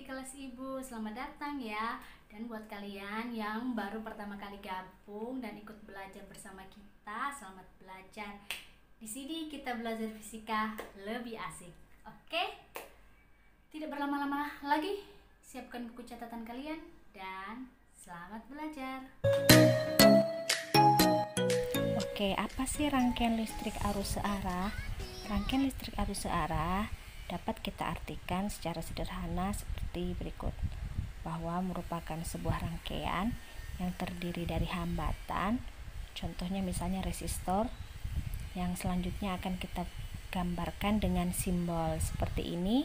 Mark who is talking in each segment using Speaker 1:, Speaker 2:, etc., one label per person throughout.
Speaker 1: di kelas Ibu, selamat datang ya. Dan buat kalian yang baru pertama kali gabung dan ikut belajar bersama kita, selamat belajar. Di sini kita belajar fisika lebih asik. Oke? Tidak berlama-lama lagi, siapkan buku catatan kalian dan selamat belajar.
Speaker 2: Oke, apa sih rangkaian listrik arus searah? Rangkaian listrik arus searah dapat kita artikan secara sederhana seperti berikut, bahwa merupakan sebuah rangkaian yang terdiri dari hambatan, contohnya misalnya resistor, yang selanjutnya akan kita gambarkan dengan simbol seperti ini,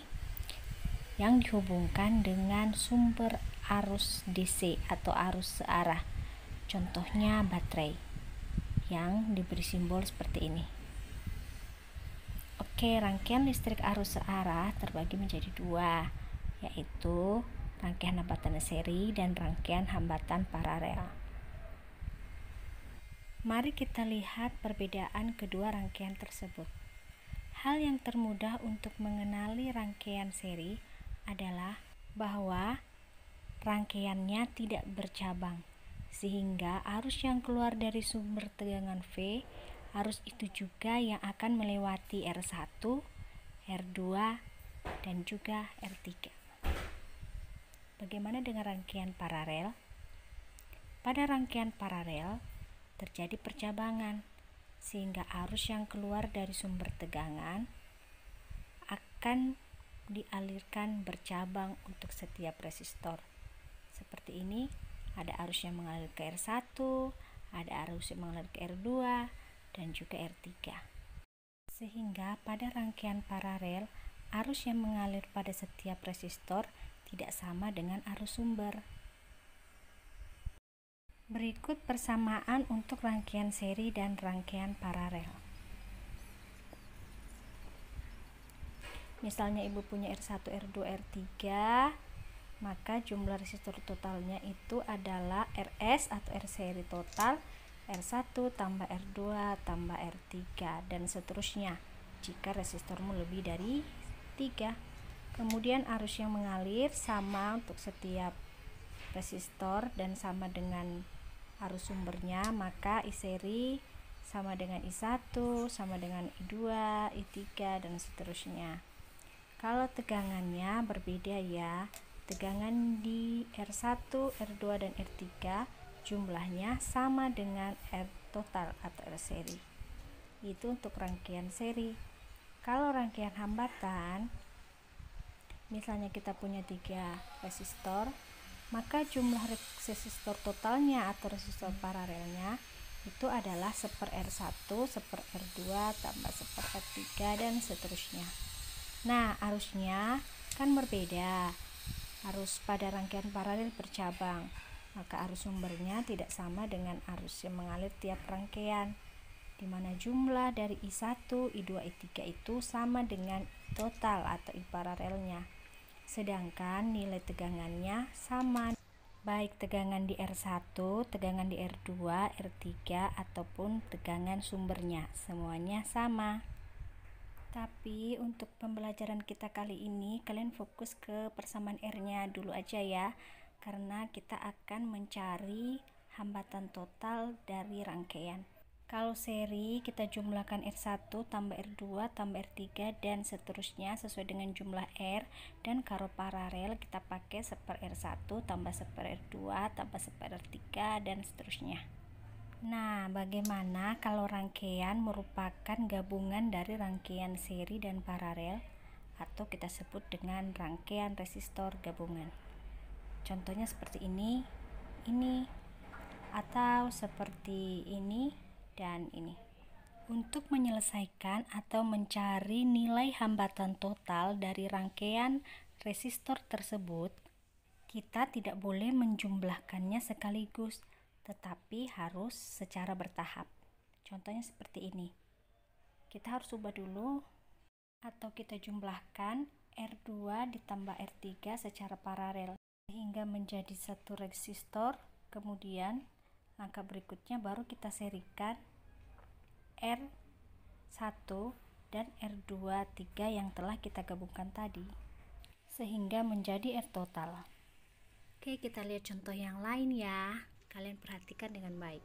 Speaker 2: yang dihubungkan dengan sumber arus DC atau arus searah, contohnya baterai, yang diberi simbol seperti ini. Oke, rangkaian listrik arus searah terbagi menjadi dua, yaitu rangkaian hambatan seri dan rangkaian hambatan paralel. Mari kita lihat perbedaan kedua rangkaian tersebut. Hal yang termudah untuk mengenali rangkaian seri adalah bahwa rangkaiannya tidak bercabang, sehingga arus yang keluar dari sumber tegangan V, arus itu juga yang akan melewati R1, R2, dan juga R3. Bagaimana dengan rangkaian paralel? Pada rangkaian paralel terjadi percabangan, sehingga arus yang keluar dari sumber tegangan akan dialirkan bercabang untuk setiap resistor. Seperti ini, ada arus yang mengalir ke R1, ada arus yang mengalir ke R2, dan juga R3. Sehingga pada rangkaian paralel, arus yang mengalir pada setiap resistor tidak sama dengan arus sumber. Berikut persamaan untuk rangkaian seri dan rangkaian paralel. Misalnya Ibu punya R1, R2, R3, maka jumlah resistor totalnya itu adalah RS atau R seri total R1 tambah R2 tambah R3 dan seterusnya jika resistormu lebih dari 3. Kemudian arus yang mengalir sama untuk setiap resistor dan sama dengan arus sumbernya, maka I seri sama dengan I1 sama dengan I2, I3 dan seterusnya. Kalau tegangannya berbeda ya, tegangan di R1, R2 dan R3 jumlahnya sama dengan R total atau R seri. Itu untuk rangkaian seri. Kalau rangkaian hambatan, misalnya kita punya 3 resistor, maka jumlah resistor totalnya atau resistor paralelnya itu adalah 1/R1, 1/R2 tambah 1/R3 dan seterusnya. Nah, arusnya kan berbeda. Arus pada rangkaian paralel bercabang, maka arus sumbernya tidak sama dengan arus yang mengalir tiap rangkaian, di mana jumlah dari I1, I2, I3 itu sama dengan total atau I paralelnya. Sedangkan nilai tegangannya sama, baik tegangan di R1, tegangan di R2, R3 ataupun tegangan sumbernya, semuanya sama. Tapi untuk pembelajaran kita kali ini kalian fokus ke persamaan R-nya dulu aja ya, karena kita akan mencari hambatan total dari rangkaian. Kalau seri kita jumlahkan R1 tambah R2 tambah R3 dan seterusnya sesuai dengan jumlah R, dan kalau paralel kita pakai 1/R1 tambah 1/R2 tambah 1/R3 dan seterusnya. Nah, bagaimana kalau rangkaian merupakan gabungan dari rangkaian seri dan paralel, atau kita sebut dengan rangkaian resistor gabungan? Contohnya seperti ini, atau seperti ini dan ini. Untuk menyelesaikan atau mencari nilai hambatan total dari rangkaian resistor tersebut, kita tidak boleh menjumlahkannya sekaligus, tetapi harus secara bertahap. Contohnya seperti ini. Kita harus ubah dulu, atau kita jumlahkan R2 ditambah R3 secara paralel sehingga menjadi satu resistor. Kemudian langkah berikutnya baru kita serikan R1 dan R2, 3 yang telah kita gabungkan tadi. sehingga menjadi R total.
Speaker 1: Oke, kita lihat contoh yang lain ya. Kalian perhatikan dengan baik.